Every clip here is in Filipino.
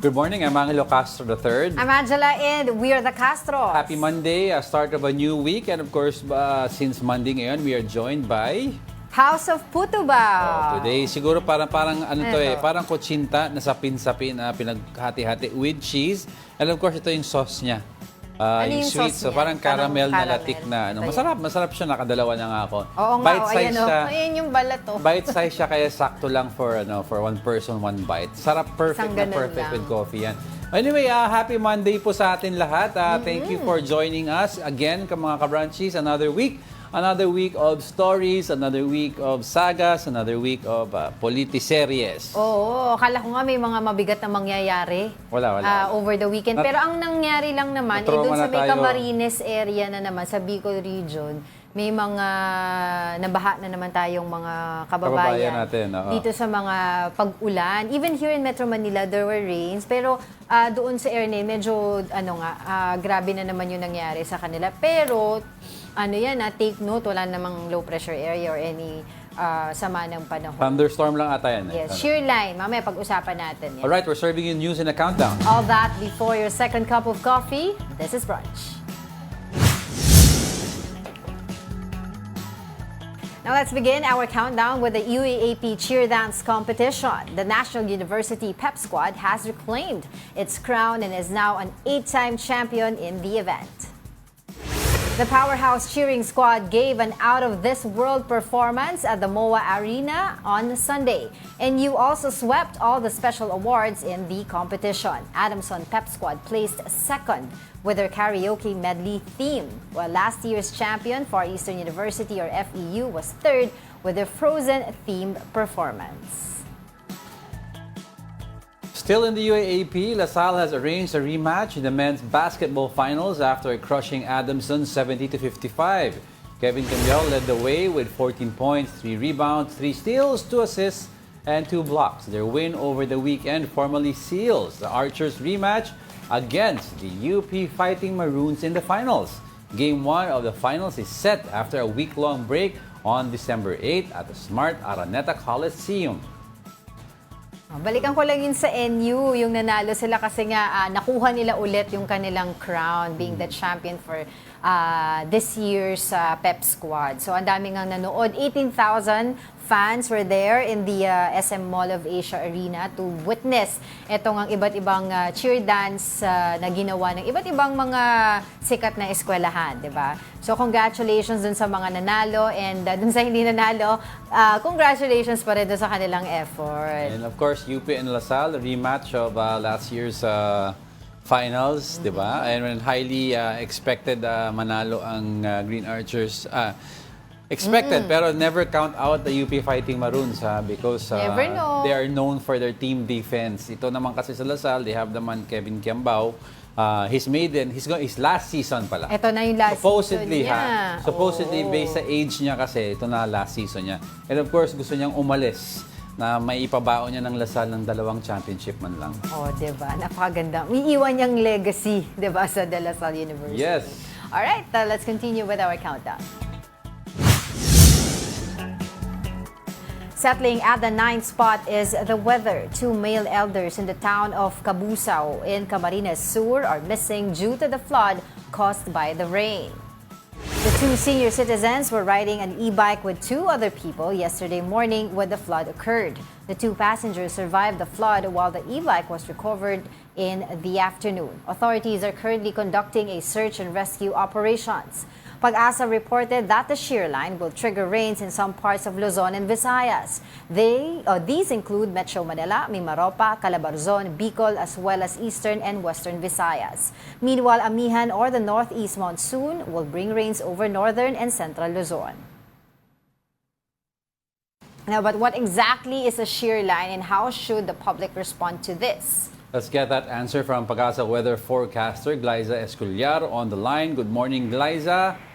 Good morning, I'm Angelo Castro III. I'm Angela and we are the Castro. Happy Monday, start of a new week. And of course, since Monday ngayon, we are joined by... House of Putubaw. Today, siguro parang parang kutsinta na sapin-sapin na pinaghati-hati with cheese. And of course, ito yung sauce niya. Yung sweet, so parang caramel na latik na. Masarap siya, nakadalawa na nga ako. Oo nga, Bite-size siya. Ayan yung balat to. Bite-size siya, kaya sakto lang for one person, one bite. Sarap, perfect lang. with coffee yan. Anyway, happy Monday po sa atin lahat. Thank you for joining us again, mga ka-brunchies. Another week of stories, another week of sagas, another week of politiseries. Oo, akala ko nga may mga mabigat na mangyayari. Wala. Over the weekend. Pero ang nangyari lang naman, doon sa may Camarines area na naman, sa Bicol region, may mga nabaha na naman tayong mga kababayan natin, dito sa mga pag-ulan. Even here in Metro Manila, there were rains. Pero doon sa area, medyo grabe na naman yung nangyari sa kanila. Pero take note, wala namang low pressure area or any sama ng panahon. Thunderstorm lang ata yan. Yes, shear line. Mamaya pag-usapan natin yan. Alright, we're serving you news in a countdown. All that before your second cup of coffee. This is Brunch. Now let's begin our countdown with the UAAP cheer dance competition. The National University Pep Squad has reclaimed its crown and is now an 8-time champion in the event. The powerhouse cheering squad gave an out-of-this-world performance at the MOA Arena on Sunday. And you also swept all the special awards in the competition. Adamson Pep Squad placed second with their karaoke medley theme, while last year's champion, Far Eastern University or FEU, was third with their Frozen-themed performance. Still in the UAAP, LaSalle has arranged a rematch in the men's basketball finals after crushing Adamson 70-55. Kevin Cambiao led the way with 14 points, 3 rebounds, 3 steals, 2 assists, and 2 blocks. Their win over the weekend formally seals the Archers rematch against the UP Fighting Maroons in the finals. Game 1 of the finals is set after a week-long break on December 8 at the Smart Araneta Coliseum. Balikan ko lang yun sa NU, yung nanalo sila kasi nga nakuha nila ulit yung kanilang crown, being the champion for this year's Pep Squad. So ang daming ang nanood. 18,000 fans were there in the SM Mall of Asia Arena to witness itong ang iba't ibang cheer dance na ginawa ng iba't ibang mga sikat na eskwelahan, di ba? So congratulations dun sa mga nanalo and dun sa hindi nanalo, congratulations pa rin dun sa kanilang effort. And of course, UP and LaSalle, the rematch of last year's finals, di ba? And when highly expected manalo ang Green Archers. Expected, pero never count out the UP Fighting Maroons because they are known for their team defense. Ito naman kasi sa LaSalle, they have the man Kevin Cambiao. His last season pala. Ito na yung last season niya. Supposedly, based sa age niya kasi, ito na last season niya. And of course, gusto niyang umalis na may ipabaon niya ng LaSalle ng 2 championship man lang. Oh, diba? Napakaganda. Iiwan niyang legacy, diba, sa De La Salle University. Yes. Alright, let's continue with our countdown. Settling at the 9th spot is the weather. 2 male elders in the town of Cabusao in Camarines Sur are missing due to the flood caused by the rain. The 2 senior citizens were riding an e-bike with 2 other people yesterday morning when the flood occurred. The 2 passengers survived the flood while the e-bike was recovered in the afternoon. Authorities are currently conducting a search and rescue operations. Pag-asa reported that the shear line will trigger rains in some parts of Luzon and Visayas. These include Metro Manila, Mimaropa, Calabarzon, Bicol, as well as Eastern and Western Visayas. Meanwhile, Amihan or the northeast monsoon will bring rains over northern and central Luzon. Now, but what exactly is a shear line and how should the public respond to this? Let's get that answer from Pag-asa weather forecaster Glyza Esculiar on the line. Good morning, Glyza.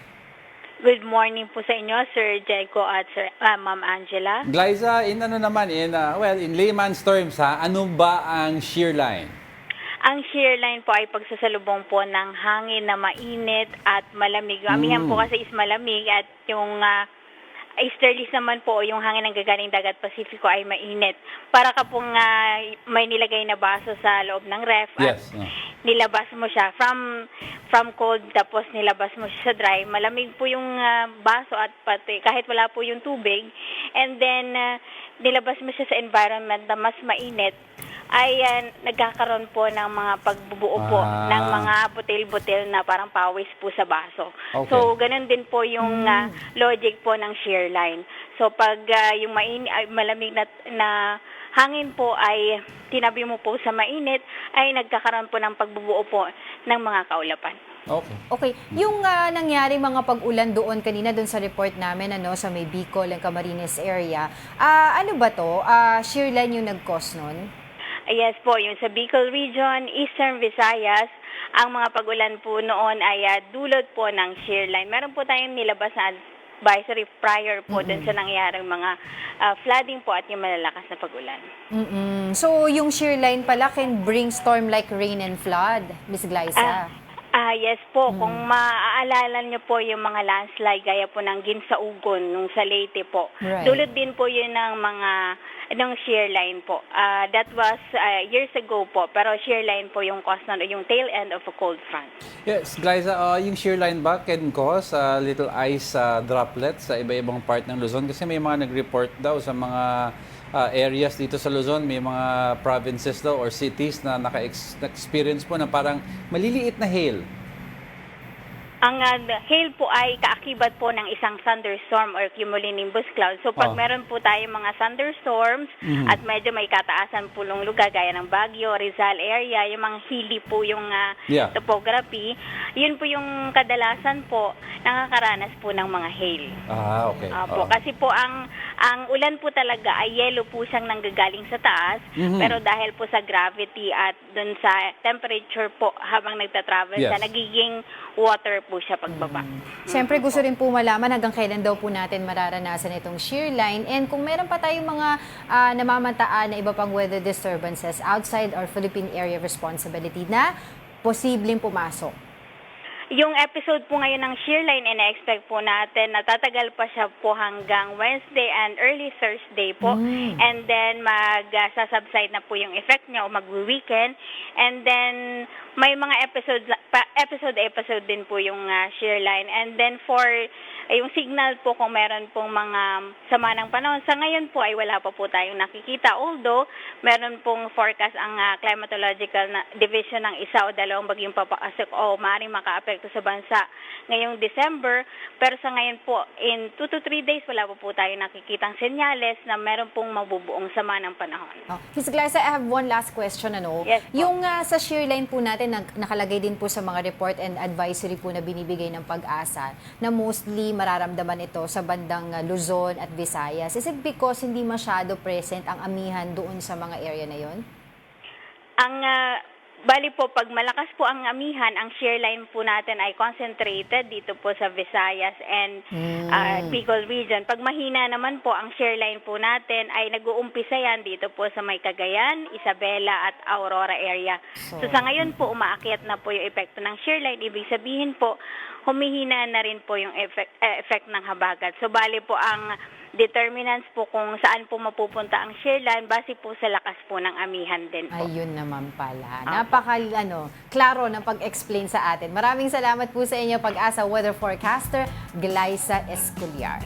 Good morning po sa inyo, Sir Jeko at Ma'am Angela. Glyza, in layman's terms, ano ba ang shear line? Ang shear line po ay pagsasalubong po ng hangin na mainit at malamig. Amihan po kasi is malamig at yung easterlies naman po, yung hangin ng gagaling dagat Pasifiko ay mainit. Para ka pong may nilagay na baso sa loob ng ref at Yes. nilabas mo siya from cold tapos nilabas mo siya sa dry. Malamig po yung baso at pati kahit wala po yung tubig. And then nilabas mo siya sa environment na mas mainit ay nagkakaroon po ng mga pagbubuo po ng mga butil-butil na parang pawis po sa baso. Okay. So, ganun din po yung logic po ng shear line. So, pag yung malamig na hangin po ay tinabi mo po sa mainit, ay nagkakaroon po ng pagbubuo po ng mga kaulapan. Okay. Yung nangyari mga pag-ulan doon kanina doon sa report namin sa may Bicol and Camarines area, ano ba to? Shear line yung nag-cause nun? Yes po, yung sa Bicol Region, Eastern Visayas, ang mga pag-ulan po noon ay dulot po ng shear line. Meron po tayong nilabas na advisory prior po dun sa nangyaring mga flooding po at yung malalakas na pag-ulan. So yung shear line pala can bring storm like rain and flood, Ms. Glyza? Yes po. Kung maaalala niyo po yung mga landslide gaya po ng Ginsaugon nung sa Leyte po. Right. Dulot din po yun ng shear line po. That was years ago po. Pero shear line po yung cause yung tail end of a cold front. Yes, Glyza, yung shear line ba can cause little ice droplets sa iba-ibang part ng Luzon? Kasi may mga nag-report daw sa mga areas dito sa Luzon, may mga provinces daw or cities na naka-experience po na parang maliliit na hail. Ang hail po ay kaakibat po ng isang thunderstorm or cumulonimbus cloud. So pag meron po tayong mga thunderstorms at medyo may kataasan pulong lugar gaya ng Baguio, Rizal area, yung mga hilly po yung topography, yun po yung kadalasan po nakakaranas po ng mga hail. Okay. Kasi po ang ulan po talaga ay yellow po siyang nanggagaling sa taas, pero dahil po sa gravity at dun sa temperature po habang nagtatravel siya, nagiging water po siya pagbaba. Siyempre gusto rin po malaman hanggang kailan daw po natin mararanasan itong shear line and kung meron pa tayong mga namamantaan na iba pang weather disturbances outside our Philippine area of responsibility na posibleng pumasok. Yung episode po ngayon ng shear line, ina-expect po natin na tatagal pa siya po hanggang Wednesday and early Thursday po. And then mag-subside na po yung effect niya o mag-weekend. And then may mga episode din po yung shear line. And then for yung signal po kung meron pong mga sama ng panahon. Sa ngayon po ay wala pa po tayong nakikita. Although, meron pong forecast ang climatological division ng isa o dalawang bagyong papasok o maaaring maka-apekto sa bansa ngayong December. Pero sa ngayon po, in 2 to 3 days, wala pa po tayong nakikitang senyales na meron pong mabubuong sama ng panahon. Ms. Glyza, I have one last question. Yes, po. Yung sa shear line po natin, nakalagay din po sa mga report and advisory po na binibigay ng Pag-asa na mostly mararamdaman ito sa bandang Luzon at Visayas. Is it because hindi masyado present ang amihan doon sa mga area na yon? Bali po, pag malakas po ang amihan, ang shear line po natin ay concentrated dito po sa Visayas and Bicol region. Pag mahina naman po, ang shear line po natin ay nag-uumpisa yan dito po sa may Cagayan, Isabela at Aurora area. So sa ngayon po, umaakyat na po yung epekto ng shear line. Ibig sabihin po, humihina na rin po yung effect ng habagat. So bali po ang determinants po kung saan po mapupunta ang shear line base po sa lakas po ng amihan din po. Ayun naman pala. Klaro ng pag-explain sa atin. Maraming salamat po sa inyo, Pag-asa weather forecaster Glyza Esculiar.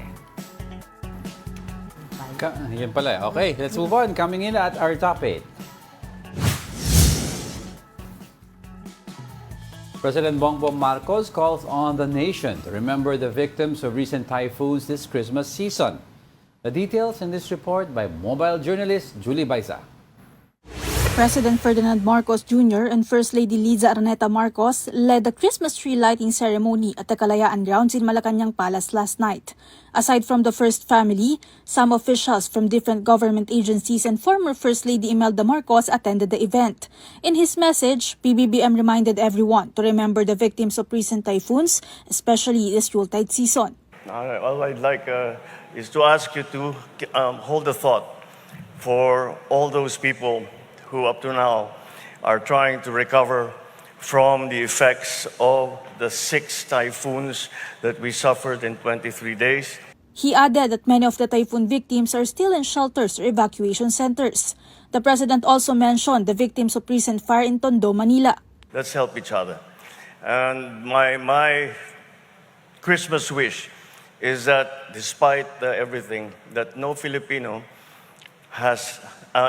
Yan pala. Okay, let's move on. Coming in at our top 8. President Bongbong Marcos calls on the nation to remember the victims of recent typhoons this Christmas season. The details in this report by mobile journalist Julie Baiza. President Ferdinand Marcos Jr. and First Lady Liza Araneta Marcos led the Christmas tree lighting ceremony at the Kalayaan Grounds in Malacanang Palace last night. Aside from the First family, some officials from different government agencies and former First Lady Imelda Marcos attended the event. In his message, PBBM reminded everyone to remember the victims of recent typhoons, especially this Yuletide season. All I'd like is to ask you to hold a thought for all those people who up to now are trying to recover from the effects of the 6 typhoons that we suffered in 23 days. He added that many of the typhoon victims are still in shelters or evacuation centers. The president also mentioned the victims of recent fire in Tondo, Manila. Let's help each other. And my Christmas wish is that despite everything, that no Filipino has,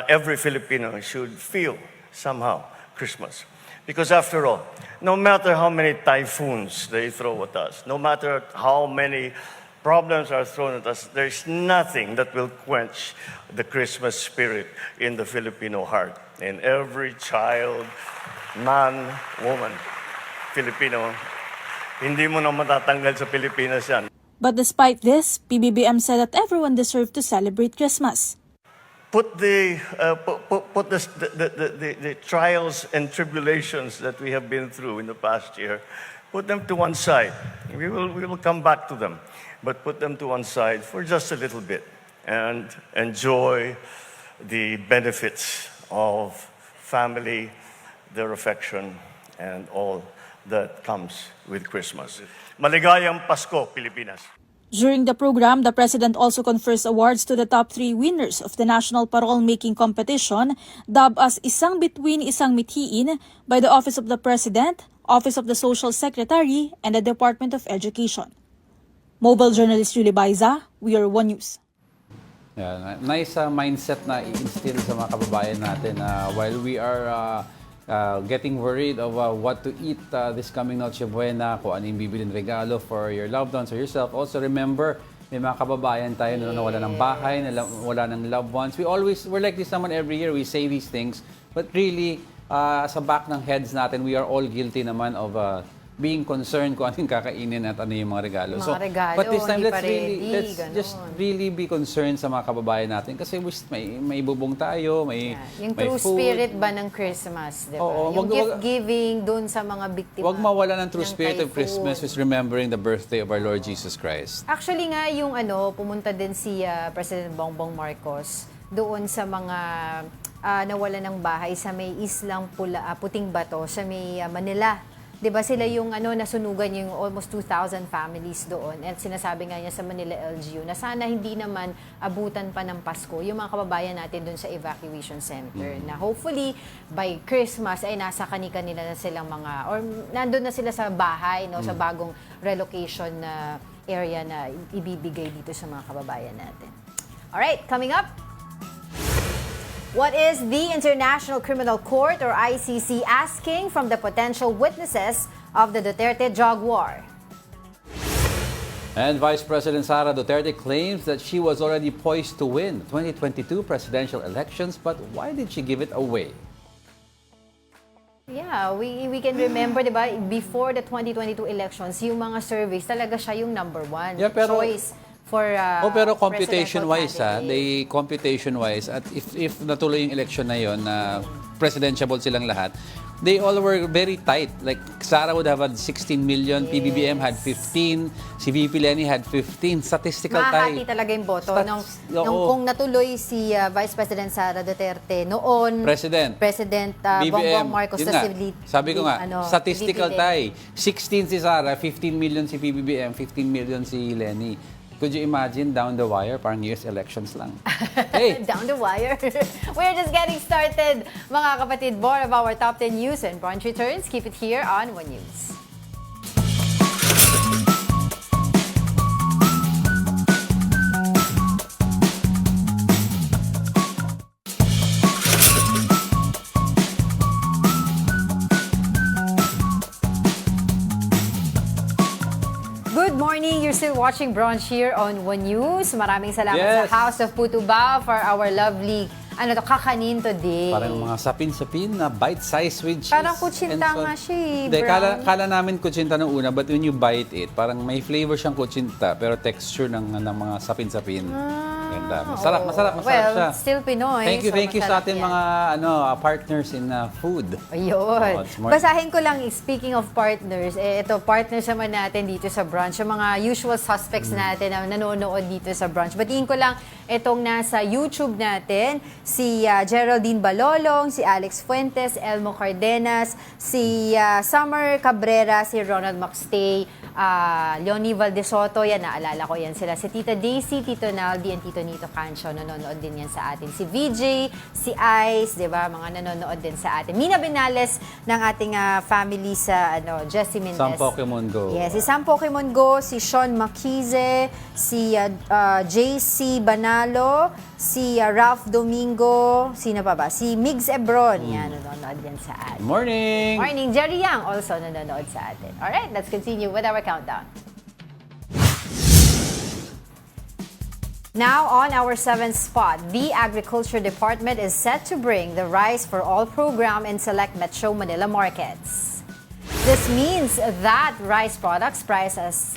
every Filipino should feel somehow Christmas. Because after all, no matter how many typhoons they throw at us, no matter how many problems are thrown at us, there's nothing that will quench the Christmas spirit in the Filipino heart. In every child, man, woman, Filipino, hindi mo na matatanggal sa Pilipinas yan. But despite this, PBBM said that everyone deserved to celebrate Christmas. Put the trials and tribulations that we have been through in the past year, put them to one side. We will come back to them, but put them to one side for just a little bit and enjoy the benefits of family, their affection, and all that comes with Christmas. Maligayang Pasko, Pilipinas. During the program, the president also confers awards to the top 3 winners of the National Parole-Making Competition, dubbed as Isang Bituin, Isang Mithiin by the Office of the President, Office of the Social Secretary, and the Department of Education. Mobile journalist Julie Baiza, We Are One News. Yeah, nice mindset na i-instill sa mga kababayan natin while we are getting worried of what to eat this coming Noche Buena, kung ano yung bibilin regalo for your loved ones or yourself. Also remember, may mga kababayan tayo na nawala ng bahay, wala ng loved ones. We're like this naman every year, we say these things. But really, sa back ng heads natin, we are all guilty naman of being concerned kung anong kakainin at ano yung mga regalo. But this time, let's just really be concerned sa mga kababayan natin kasi may bubong tayo, may yung may true food. spirit ba ng Christmas, di ba? Oo, Yung gift-giving doon sa mga biktima. Huwag mawala ng true spirit of typhoon. Christmas is remembering the birthday of our Lord Jesus Christ. Actually nga, yung pumunta din si President Bongbong Marcos doon sa mga nawala ng bahay sa may islang Puting Bato, sa may Manila. 'Di ba sila yung nasunugan yung almost 2,000 families doon, at sinasabi nga niya sa Manila LGU na sana hindi naman abutan pa ng Pasko yung mga kababayan natin doon sa evacuation center, na hopefully by Christmas ay nasa kani-kanila na silang mga, or nandun na sila sa bahay, sa bagong relocation na area na ibibigay dito sa mga kababayan natin. Alright, coming up, what is the International Criminal Court or ICC asking from the potential witnesses of the Duterte drug war? And Vice President Sara Duterte claims that she was already poised to win 2022 presidential elections, but why did she give it away? Yeah, we can remember, di ba, before the 2022 elections, yung mga surveys, talaga siya yung number one choice for pero computation-wise, computation-wise, at if natuloy yung election na yon na presidential silang lahat, they all were very tight. Like, Sara would have had 16 million, PBBM had 15, si VP Lenny had 15. Statistical tie. Mahati talaga yung boto. Kung natuloy si Vice President Sara Duterte noon, President Bongbong Marcos, sabi ko nga, statistical tie. 16 si Sara, 15 million si PBBM, 15 million si Lenny. Could you imagine down the wire, parang US elections lang? Hey! Down the wire? We're just getting started, mga kapatid. More of our top 10 news and brunch returns. Keep it here on One News. Good morning. You're still watching Brunch here on One News. Maraming salamat sa House of Putuba for our lovely kakanin today. Parang mga sapin-sapin na bite-size with cheese. Parang kutsinta nga siya, Hindi, kala namin kutsinta nung una, but when you bite it, parang may flavor siyang kutsinta, pero texture ng mga sapin-sapin. maganda. Masarap, masarap Well, siya. still Pinoy. Thank you masarap sa ating yan. mga partners in food. Ayun. It's more- Basahin ko lang, speaking of partners, ito, partners naman natin dito sa brunch. Yung mga usual suspects natin na nanonood dito sa brunch. Batiin ko lang itong nasa YouTube natin, si Geraldine Balolong, si Alex Fuentes, Elmo Cardenas, si Summer Cabrera, si Ronald Maxtay, Leonie Valdesoto, yan, naalala ko yan sila. Si Tita Daisy, Tito Naldi, and Tito Nito Cancio, nanonood din yan sa atin. Si VJ, si Ice, di ba, mga nanonood din sa atin. Mina Benales ng ating family sa Jessie Mendez. Sam Pokemon Go. Yes, si Sam Pokemon Go, si Sean Makize, si JC Banalo, si Ralph Domingo, sino pa ba? Si Migs Ebron, yan, nanonood din sa atin. Morning! Morning, Jerry Yang also nanonood sa atin. Alright, let's continue with our countdown. Now, on our 7th spot, the Agriculture Department is set to bring the Rice for All program in select Metro Manila markets. This means that rice products priced as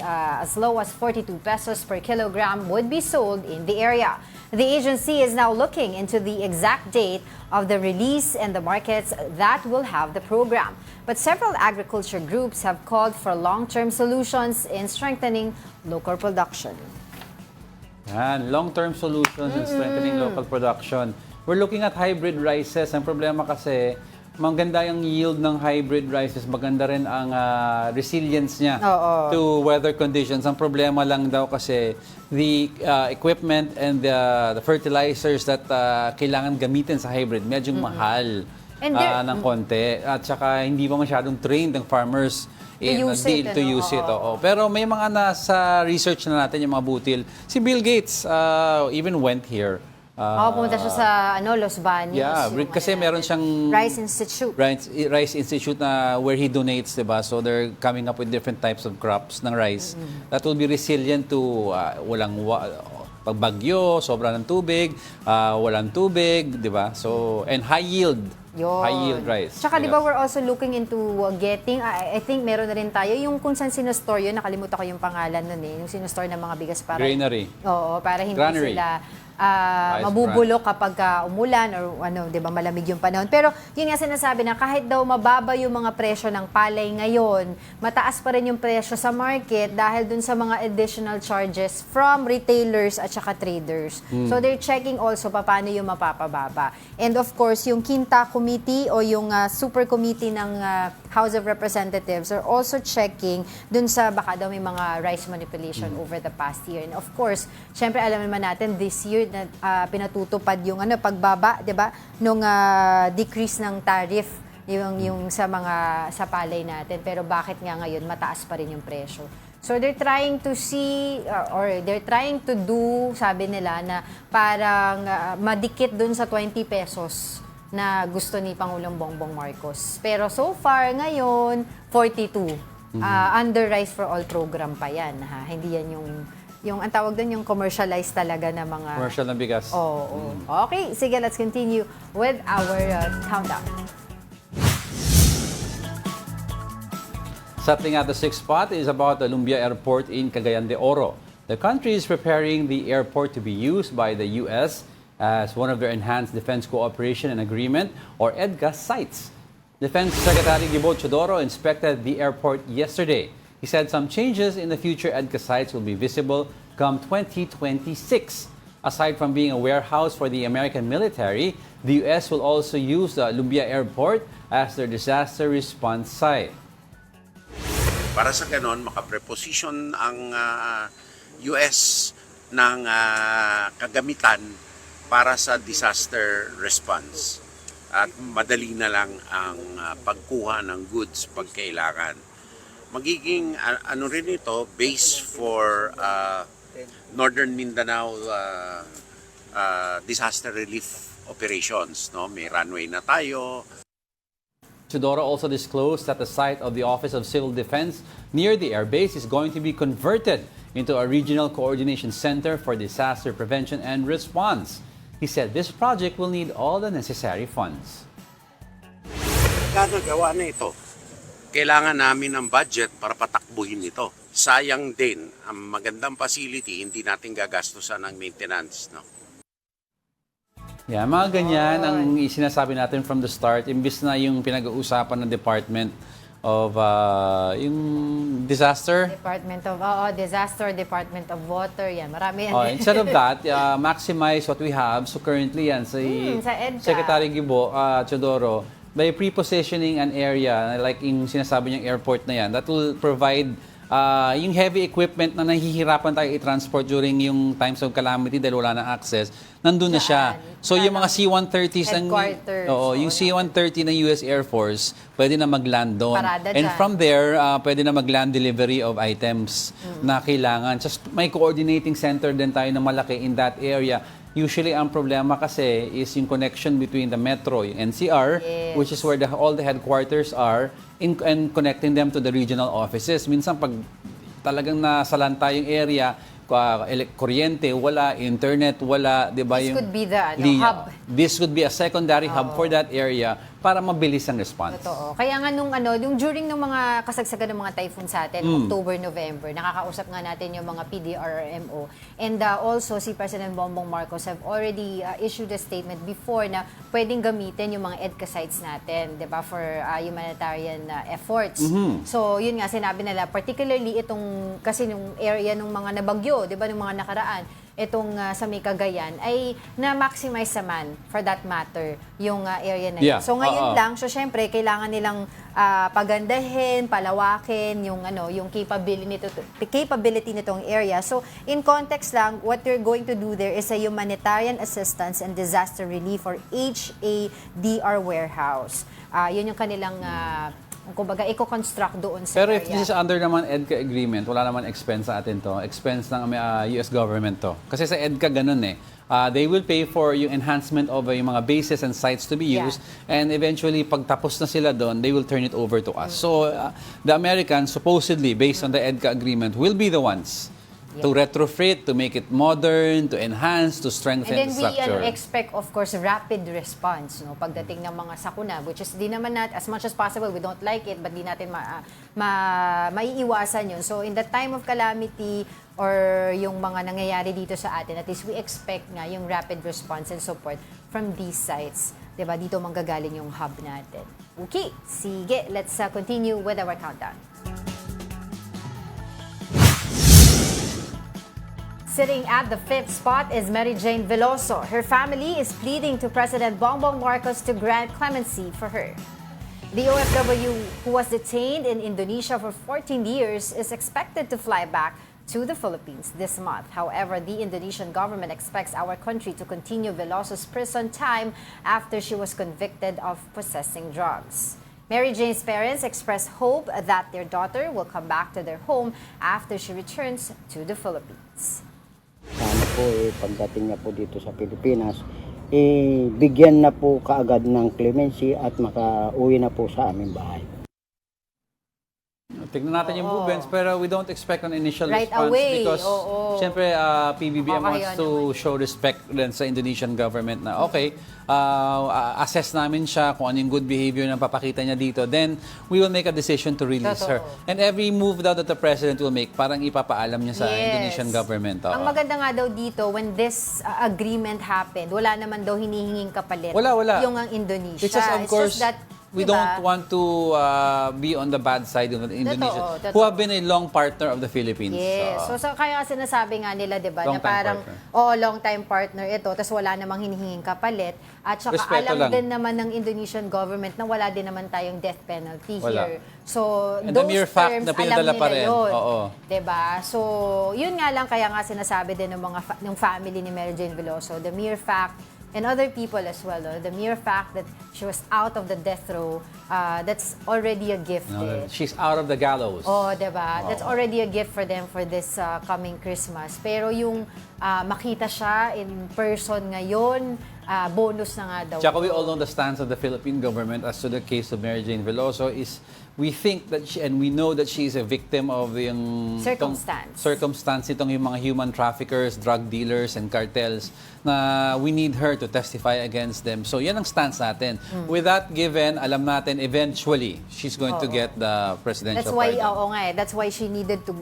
low as 42 pesos per kilogram would be sold in the area. The agency is now looking into the exact date of the release and the markets that will have the program. But several agriculture groups have called for long-term solutions in strengthening local production. Yan, long-term solutions and strengthening local production. We're looking at hybrid rices. Ang problema kasi, maganda yung yield ng hybrid rices, maganda rin ang resilience niya to weather conditions. Ang problema lang daw kasi the equipment and the fertilizers that kailangan gamitin sa hybrid, medyo mahal ng konti. At saka hindi pa masyadong trained ang farmers to use it. Pero may mga nasa research na natin yung mga butil. Si Bill Gates even went here. Pumunta siya sa Los Baños. Yeah, kasi meron siyang Rice Institute. Rice Institute na where he donates, diba? So they're coming up with different types of crops ng rice that will be resilient to pagbagyo, sobra ng tubig, walang tubig, diba? So, and high yield. Yun. High yield rice. Tsaka di ba we're also looking into getting, I think meron na rin tayo, yung kung saan sinostore yun, nakalimutan ko yung pangalan nun yung sinostore ng mga bigas para... Granary. Oo, para hindi Granary. sila mabubulok kapag umulan or di ba malamig yung panahon. Pero yun nga sinasabi na kahit daw mababa yung mga presyo ng palay ngayon, mataas pa rin yung presyo sa market dahil dun sa mga additional charges from retailers at saka traders. So they're checking also paano yung mapapababa. And of course, yung Quinta Committee o yung Super Committee ng House of Representatives are also checking dun sa baka daw may mga rice manipulation over the past year. And of course, syempre alam naman natin this year na pinatutupad yung pagbaba, 'di ba? Nung decrease ng tariff yung sa palay natin. Pero bakit nga ngayon mataas pa rin yung presyo? So they're trying to see or they're trying to do, sabi nila, na parang madikit dun sa 20 pesos na gusto ni Pangulong Bongbong Marcos. Pero so far ngayon 42. Under Rice for All program pa yan. Hindi yan yung ang tawag doon yung commercialized talaga na mga... Commercial na bigas. Oo. Okay, sige, let's continue with our countdown. Settling at the 6th spot is about the Lumbia Airport in Cagayan de Oro. The country is preparing the airport to be used by the U.S. as one of their Enhanced Defense Cooperation and Agreement, or EDCA, sites. Defense Secretary Gibo Chodoro inspected the airport yesterday. He said some changes in the future EDCA sites will be visible come 2026. Aside from being a warehouse for the American military, the U.S. will also use the Lumbia Airport as their disaster response site. Para sa ganon, makapreposition ang US ng kagamitan para sa disaster response. At madali na lang ang pagkuha ng goods pag kailangan. Magiging rin ito, base for Northern Mindanao disaster relief operations. No? May runway na tayo. Chodoro also disclosed that the site of the Office of Civil Defense near the airbase is going to be converted into a regional coordination center for disaster prevention and response. He said this project will need all the necessary funds. Gawa na ito. Kailangan namin ng budget para patakbuhin ito. sayang din ang magandang facility, hindi natin gagastusan ng maintenance, no? Yeah, mga ganyan ang sinasabi natin from the start, imbis na yung pinag-uusapan ng Department of yung disaster. Disaster, Department of Water, yan. Marami yan. Instead of that, maximize what we have. So currently yan, sa EDCA. Secretary Gibo, Chodoro, by pre-positioning an area, like yung sinasabi niyang airport na yan, that will provide yung heavy equipment na nahihirapan tayo i-transport during yung times of calamity dahil wala na access, nandun na siya. So yung mga C-130s yung C-130 ng US Air Force, pwede na mag-land doon. And from there, pwede na mag-land delivery of items na kailangan. Just may coordinating center din tayo na malaki in that area. Usually, ang problema kasi is yung connection between the metro, yung NCR, which is where all the headquarters are, and connecting them to the regional offices. Minsan, pag talagang nasalanta yung area, kuryente, wala, internet, wala, di ba? This could be the hub. This could be a secondary hub for that area para mabilis ang response. Totoo. Kaya nga yung during ng mga kasagsagan ng mga typhoon sa atin, October, November, nakakausap nga natin yung mga PDRRMO. And also, si President Bongbong Marcos have already issued a statement before na pwedeng gamitin yung mga EDCA sites natin, di ba, for humanitarian efforts. So, yun nga, sinabi nila, particularly itong, kasi yung area ng mga nabagyo, di ba, ng mga nakaraan, itong sa may Cagayan ay na-maximize naman for that matter yung area na yun. So ngayon lang, so syempre kailangan nilang pagandahin, palawakin yung capability nitong area. So in context lang, what we're going to do there is a humanitarian assistance and disaster relief or HADR warehouse. Yun yung kanilang kumbaga, i-construct doon sa Pero area. if this is under naman EDCA agreement, wala naman expense sa atin to. Expense ng US government to. Kasi sa EDCA ganun eh. They will pay for yung enhancement of yung mga bases and sites to be used. And eventually, pag tapos na sila doon, they will turn it over to us. So, the Americans, supposedly, based on the EDCA agreement, will be the ones to retrofit, to make it modern, to enhance, to strengthen the structure. And then we expect, of course, rapid response pagdating ng mga sakuna, which is di naman as much as possible, we don't like it, but di natin maiiwasan yun. So in the time of calamity or yung mga nangyayari dito sa atin, at least we expect nga yung rapid response and support from these sites. Diba? Dito manggagaling yung hub natin. Okay, sige, let's continue with our countdown. Sitting at the 5th spot is Mary Jane Veloso. Her family is pleading to President Bongbong Marcos to grant clemency for her. The OFW, who was detained in Indonesia for 14 years, is expected to fly back to the Philippines this month. However, the Indonesian government expects our country to continue Veloso's prison time after she was convicted of possessing drugs. Mary Jane's parents express hope that their daughter will come back to their home after she returns to the Philippines. Sana po pagdating niya po dito sa Pilipinas, bigyan na po kaagad ng clemency at makauwi na po sa aming bahay. Tignan natin yung movements, pero we don't expect an initial right response away. Because siyempre PBBM wants to show respect din sa Indonesian government na okay, assess namin siya kung ano yung good behavior na papakita niya dito, then we will make a decision to release her. And every move daw that the president will make, parang ipapaalam niya sa Indonesian government. Ang maganda nga daw dito, when this agreement happened, wala naman daw hinihinging kapalit wala. yung ang Indonesia. It's just, of course, that we don't want to be on the bad side of Indonesia, Totoo. who have been a long partner of the Philippines. Yes. So kaya sinasabi nga nila, 'di ba, na Long-time parang partner. long-time partner ito, tapos wala namang hinihinging kapalit. At saka Respeto alam lang. din naman ng Indonesian government na wala din naman tayong death penalty Wala. here. So And the those mere fact terms, na pinadala alam pa nila rin. yun. Oo. 'Di ba? So yun nga lang, kaya nga sinasabi din ng family ni Mary Jane Veloso, the mere fact, and other people as well, the mere fact that she was out of the death row, that's already a gift. She's out of the gallows. Diba? That's already a gift for them for this coming Christmas. Pero yung makita siya in person ngayon, bonus na nga daw. Tsaka we all know the stance of the Philippine government as to the case of Mary Jane Veloso is we think that and we know that she is a victim of yung circumstance itong yung mga human traffickers, drug dealers, and cartels na we need her to testify against them. So yan ang stance natin. With that given, alam natin eventually she's going to get the presidential pardon. That's why she needed to,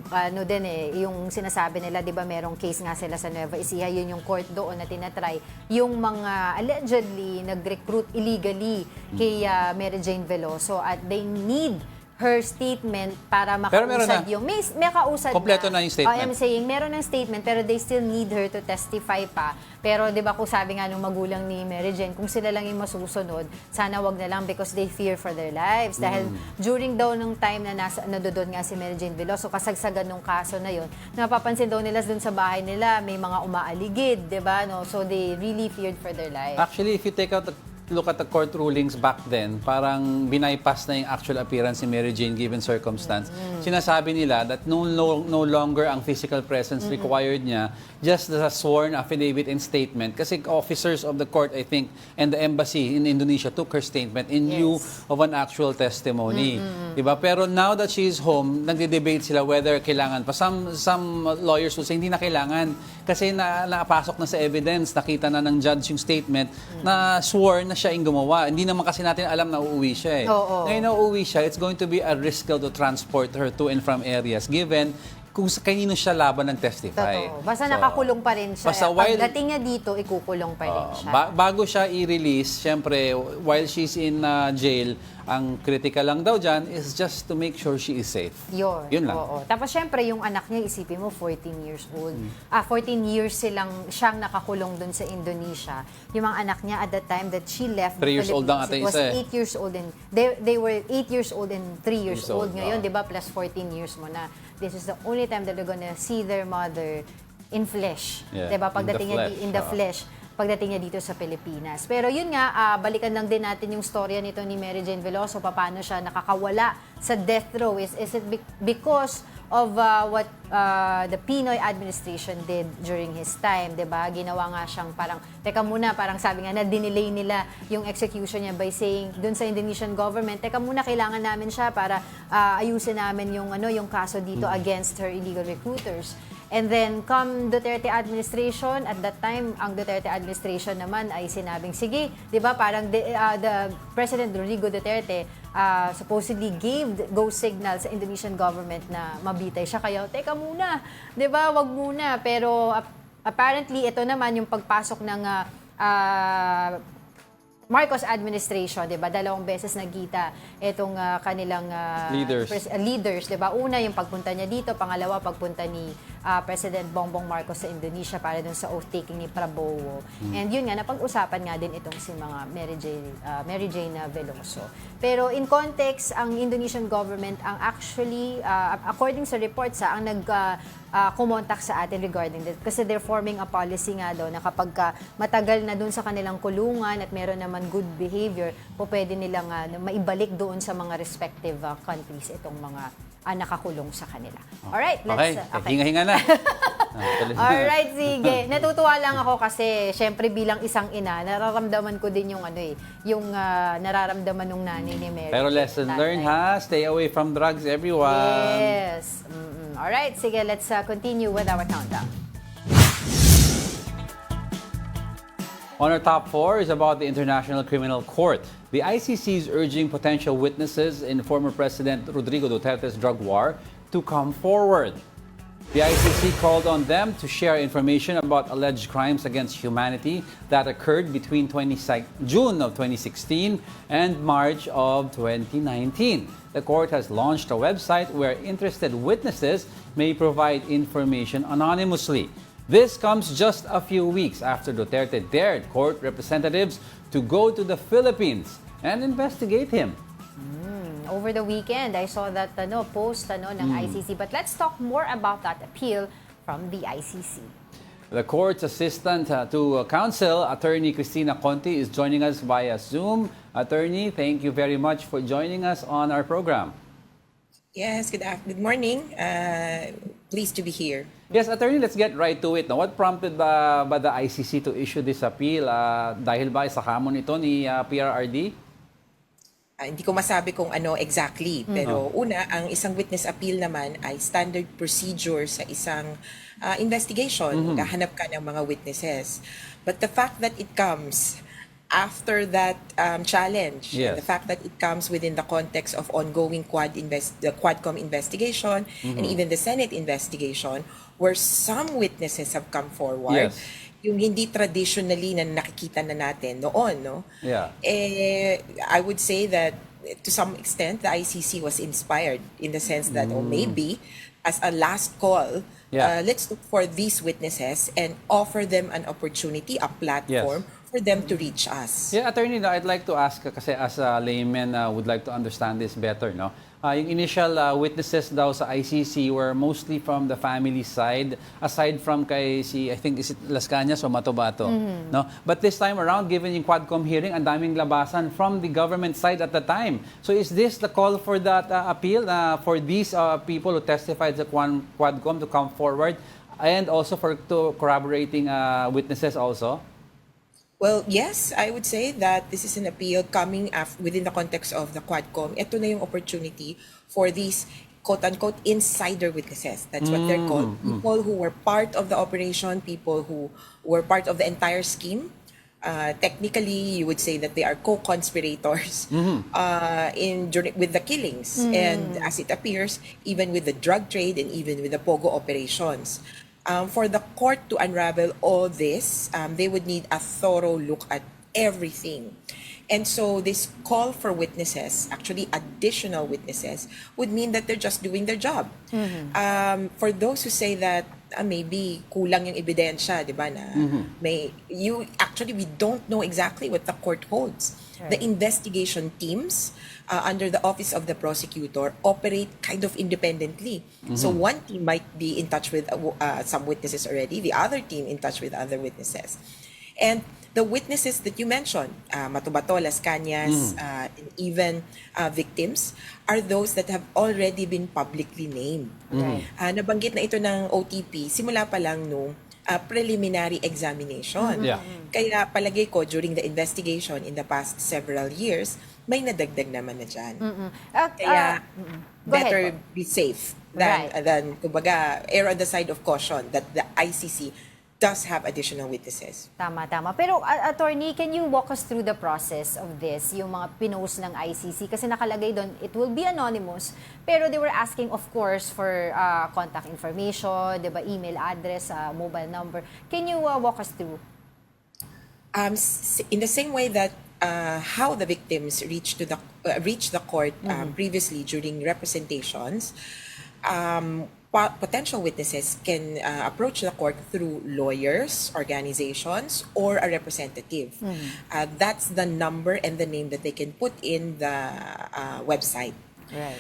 yung sinasabi nila, di ba merong case nga sila sa Nueva Ecija, yun yung court doon na tinatry, yung mga allegedly nag-recruit illegally kay Mary Jane Veloso at they need her statement para makausad yung... May kausad kompleto na yung statement. I'm saying, meron ng statement pero they still need her to testify pa. Pero di ba kung sabi nga nung magulang ni Mary Jane, kung sila lang yung masusunod, sana wag na lang because they fear for their lives. Dahil during daw nung time na nadodoon nga si Mary Jane Veloso, kasagsagan nung kaso na yun, napapansin daw nila dun sa bahay nila, may mga umaaligid, di ba? No? So they really feared for their lives. Actually, if you take out look at the court rulings back then, parang bypass na yung actual appearance ni Mary Jane given circumstance. Sinasabi nila that no longer ang physical presence required niya, just the sworn affidavit and statement. Kasi officers of the court, I think, and the embassy in Indonesia took her statement in lieu of an actual testimony. Diba? Pero now that she is home, nagde-debate sila whether kailangan pa. Some lawyers will say hindi na kailangan kasi napasok na sa evidence, nakita na ng judge yung statement na sworn na siya yung gumawa. Hindi naman kasi natin alam na uuwi siya eh. Ngayon na uuwi siya, it's going to be a risk to transport her to and from areas given kung kanino siya laban ng testify. Totoo. Basta nakakulong pa rin siya. Pagdating niya dito, ikukulong pa rin siya. Bago siya i-release, syempre, while she's in jail, ang critical lang daw dyan is just to make sure she is safe. Yun lang. Tapos syempre, yung anak niya, isipin mo, 14 years old. 14 years siyang nakakulong dun sa Indonesia. Yung mga anak niya at the time that she left 3 years old lang ata was 8 years old and they were 8 years old and 3 years old. Ngayon, di ba, plus 14 years mo na. This is the only time that they're gonna see their mother in flesh. Yeah, diba? Pagdating niya in the flesh, pagdating niya dito sa Pilipinas. Pero yun nga, balikan lang din natin yung storya nito ni Mary Jane Veloso, paano siya nakakawala sa death row. Is it because of what the Pinoy administration did during his time, 'di ba? Ginawa nga siyang parang teka muna, parang sabi nga na dinelay nila yung execution niya by saying dun sa Indonesian government, teka muna, kailangan namin siya para ayusin namin yung kaso dito against her illegal recruiters. And then, come Duterte administration, at that time, ang Duterte administration naman ay sinabing, sige, di ba, parang the President Rodrigo Duterte supposedly gave go signal sa Indonesian government na mabitay siya. Kaya, teka muna, di ba, wag muna. Pero, apparently, ito naman yung pagpasok ng Marcos administration, 'di ba? 2 beses nagkita itong kanilang leaders, 'di ba? Una yung pagpunta niya dito, pangalawa pagpunta ni President Bongbong Marcos sa Indonesia para dun sa oath-taking ni Prabowo. And yun nga, napag-usapan nga din itong si mga Mary Jane Veloso. Pero in context, ang Indonesian government ang actually, according sa reports, ang kumontak sa atin regarding this. Kasi they're forming a policy nga daw na kapag matagal na dun sa kanilang kulungan at meron naman good behavior, pwede nilang maibalik doon sa mga respective countries itong mga nakakulong sa kanila. Alright, let's... Okay, hinga-hinga na. Alright, sige. Natutuwa lang ako kasi syempre bilang isang ina, nararamdaman ko din yung yung nararamdaman ng nanay ni Mary. Pero lesson learned ha, stay away from drugs everyone. Yes. Alright, sige, let's continue with our countdown. On our top 4 is about the International Criminal Court. The ICC is urging potential witnesses in former President Rodrigo Duterte's drug war to come forward. The ICC called on them to share information about alleged crimes against humanity that occurred between June of 2016 and March of 2019. The court has launched a website where interested witnesses may provide information anonymously. This comes just a few weeks after Duterte dared court representatives to go to the Philippines and investigate him. Over the weekend, I saw that post ng ICC. But let's talk more about that appeal from the ICC. The court's assistant to counsel, Attorney Cristina Conti, is joining us via Zoom. Attorney, thank you very much for joining us on our program. Yes, good morning. pleased to be here. Yes, attorney, let's get right to it. Now, what prompted ba the ICC to issue this appeal? Dahil ba sa hamon ito ni PRRD? Hindi ko masabi kung ano exactly, pero una, ang isang witness appeal naman ay standard procedure sa isang investigation. Hahanap ka ng mga witnesses. But the fact that it comes after that challenge, Yes. the fact that it comes within the context of ongoing the Quadcom investigation and even the Senate investigation, where some witnesses have come forward, Yes. yung hindi traditionally na nakikita na natin noon, no? Yeah. I would say that to some extent the ICC was inspired in the sense that, or maybe as a last call, let's look for these witnesses and offer them an opportunity, a platform for them to reach us. Yeah, attorney, I'd like to ask kasi as a layman would like to understand this better, no? Yung initial witnesses daw sa ICC were mostly from the family side, aside from kay I think is it Las Cañas o Matobato, no? But this time around, given yung Quadcom hearing, ang daming labasan from the government side at the time. So is this the call for that appeal for these people who testified sa Quadcom to come forward and also to corroborating witnesses also? Well, yes, I would say that this is an appeal coming within the context of the Quadcom. Ito na yung opportunity for these quote-unquote insider witnesses. That's what they're called. People who were part of the operation, people who were part of the entire scheme. Technically, you would say that they are co-conspirators with the killings. And as it appears, even with the drug trade and even with the POGO operations. For the court to unravel all this, they would need a thorough look at everything. And so this call for witnesses, actually additional witnesses, would mean that they're just doing their job. For those who say that maybe kulang yung ebidensya, di ba, na we don't know exactly what the court holds. Right. The investigation teams under the Office of the Prosecutor operate kind of independently. So one team might be in touch with some witnesses already, the other team in touch with other witnesses. And the witnesses that you mentioned, Matobato, Las Cañas, and even victims, are those that have already been publicly named. Nabanggit na ito ng OTP, simula pa lang nung preliminary examination. Kaya palagay ko, during the investigation in the past several years, may nadagdag naman na dyan. Kaya better be safe than kumbaga, err on the side of caution that the ICC does have additional witnesses. Tama. Pero, attorney, can you walk us through the process of this, yung mga pinost ng ICC? Kasi nakalagay doon, it will be anonymous, pero they were asking, of course, for contact information, diba, email address, mobile number. Can you walk us through? In the same way that how the victims reached the court previously during representations, potential witnesses can approach the court through lawyers, organizations, or a representative. That's the number and the name that they can put in the website. Right.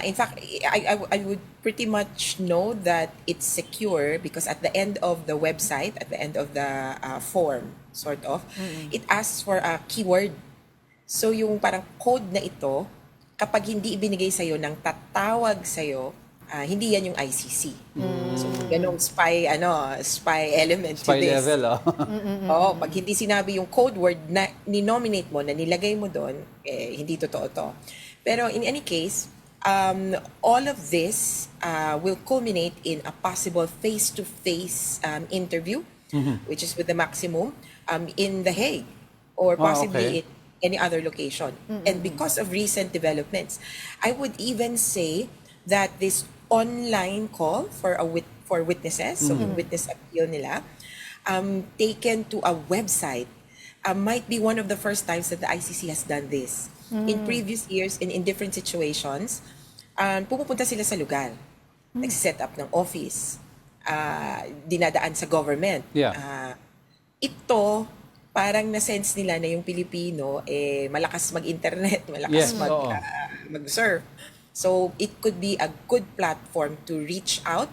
In fact, I would pretty much know that it's secure because at the end of the website, at the end of the form, sort of, it asks for a keyword. So yung parang code na ito, kapag hindi ibinigay sa'yo ng tatawag sa'yo, hindi yan yung ICC. So, ganong spy element spy to this. Level, Pag hindi sinabi yung code word na ni-nominate mo, na nilagay mo doon, hindi totoo to. Pero in any case, all of this will culminate in a possible face-to-face interview, which is with the maximum, in The Hague, or possibly in any other location. And because of recent developments, I would even say that this online call for witnesses, so yung witness appeal nila, taken to a website, might be one of the first times that the ICC has done this. In previous years, in different situations, pumupunta sila sa lugar, nag-set up ng office, dinadaan sa government. Ito, parang na-sense nila na yung Pilipino, malakas mag-internet, malakas mag-surf. So it could be a good platform to reach out,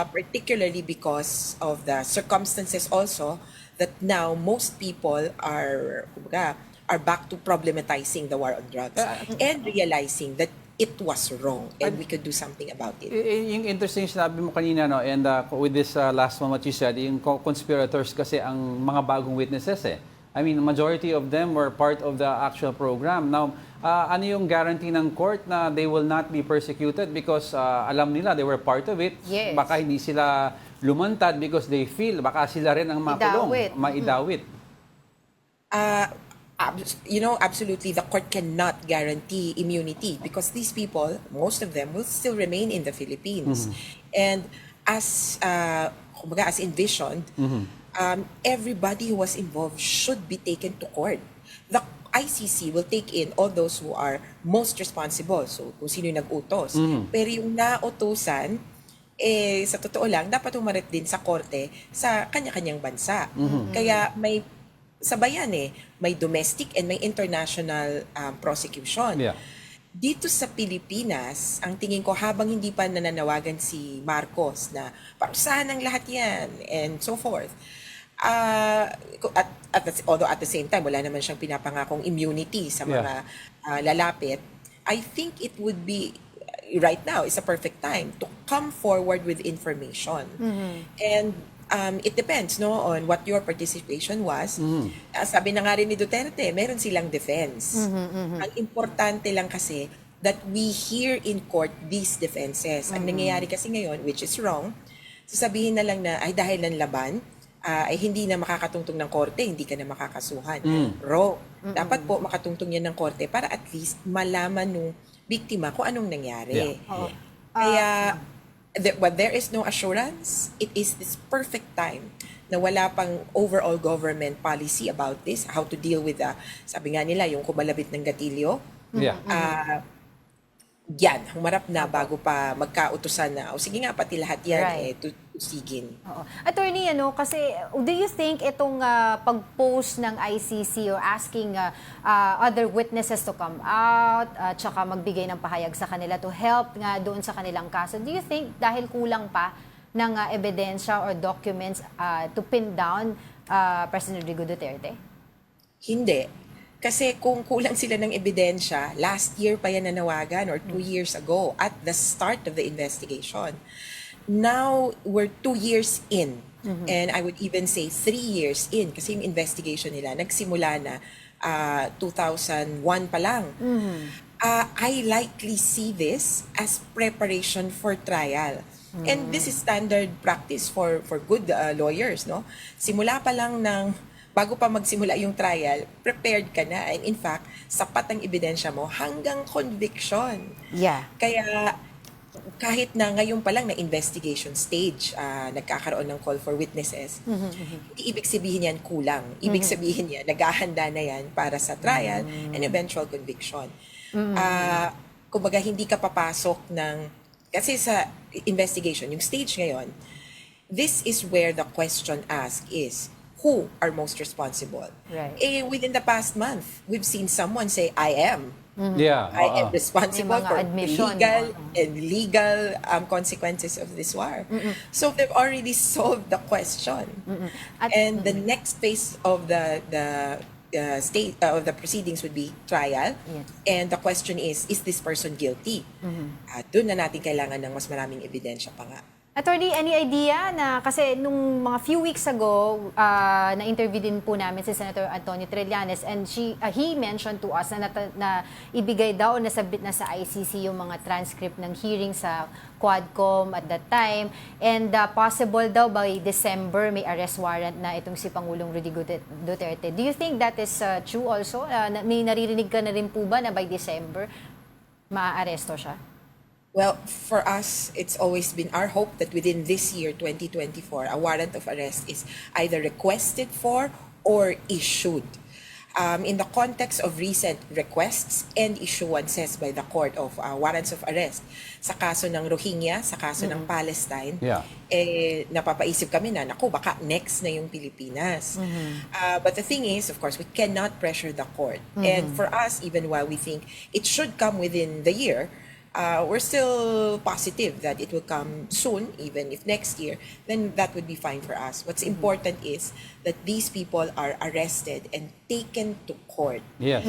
particularly because of the circumstances also that now most people are back to problematizing the war on drugs and realizing that it was wrong and we could do something about it. Yung interesting sinabi mo kanina, no, and with this last one what you said, yung conspirators kasi ang mga bagong witnesses eh. I mean, majority of them were part of the actual program. Now, ano yung guarantee ng court na they will not be persecuted because alam nila they were part of it? Yes. Baka hindi sila lumantad because they feel baka sila rin ang makulong, maidawit. Absolutely, the court cannot guarantee immunity because these people, most of them, will still remain in the Philippines. And as envisioned, everybody who was involved should be taken to court. The ICC will take in all those who are most responsible, so kung sino yung nag-utos. Pero yung nautusan, sa totoo lang, dapat umarit din sa korte sa kanya-kanyang bansa. Kaya may sabayan may domestic and may international prosecution. Yeah. Dito sa Pilipinas, ang tingin ko habang hindi pa nananawagan si Marcos na parusahan ang lahat yan and so forth, although at the same time, wala naman siyang pinapangakong immunity sa mga lalapit, I think it would be, right now, is a perfect time to come forward with information. And it depends on what your participation was. Sabi na nga rin ni Duterte, meron silang defense. Ang importante lang kasi that we hear in court these defenses. Ang nangyayari kasi ngayon, which is wrong, sasabihin na lang na ay dahil ng laban, ay hindi na makakatungtong ng korte, hindi ka na makakasuhan. Wrong. Dapat po makatungtong yan ng korte para at least malaman nung biktima kung anong nangyari. Kaya when there is no assurance, it is this perfect time na wala pang overall government policy about this, how to deal with sabi nga nila, yung kumalabit ng gatilyo. Yan, humarap na bago pa magkautusan na, sige nga, pati lahat yan, tusigin. Attorney, kasi do you think itong pag-post ng ICC or asking other witnesses to come out, tsaka magbigay ng pahayag sa kanila to help nga doon sa kanilang kaso, do you think dahil kulang pa ng ebidensya or documents to pin down President Rodrigo Duterte? Hindi. Kasi kung kulang sila ng ebidensya, last year pa yan nanawagan or 2 years ago at the start of the investigation. Now, we're 2 years in. And I would even say 3 years in kasi yung investigation nila nagsimula na 2001 pa lang. I likely see this as preparation for trial. And this is standard practice for good lawyers, no? Simula pa lang bago pa magsimula yung trial, prepared ka na. And in fact, sapat ang ebidensya mo hanggang conviction. Kaya kahit na ngayon pa lang na investigation stage, nagkakaroon ng call for witnesses, hindi ibig sabihin yan kulang. Ibig sabihin yan, naghahanda na yan para sa trial and eventual conviction. Kumbaga, hindi ka papasok kasi sa investigation, yung stage ngayon, this is where the question asked is, who are most responsible? Within the past month, we've seen someone say, I am. I am responsible for legal consequences of this war. So they've already solved the question. And the next phase of the state of the proceedings would be trial. And the question is this person guilty? Doon na natin kailangan ng mas maraming ebidensya pa nga. Attorney, any idea na, kasi nung mga few weeks ago, na-interview din po namin si Senator Antonio Trillanes and he mentioned to us na ibigay daw, nasabit na sa ICC yung mga transcript ng hearing sa Quadcom at that time. And possible daw by December may arrest warrant na itong si Pangulong Rodrigo Duterte. Do you think that is true also? May naririnig ka na rin po ba na by December maaaresto siya? Well, for us, it's always been our hope that within this year, 2024, a warrant of arrest is either requested for or issued. In the context of recent requests and issuances by the court of warrants of arrest, sa kaso ng Rohingya, sa kaso ng Palestine, napapaisip kami na, naku, baka next na yung Pilipinas. But the thing is, of course, we cannot pressure the court. And for us, even while we think it should come within the year, we're still positive that it will come soon, even if next year, then that would be fine for us. What's important is that these people are arrested and taken to court. Yes.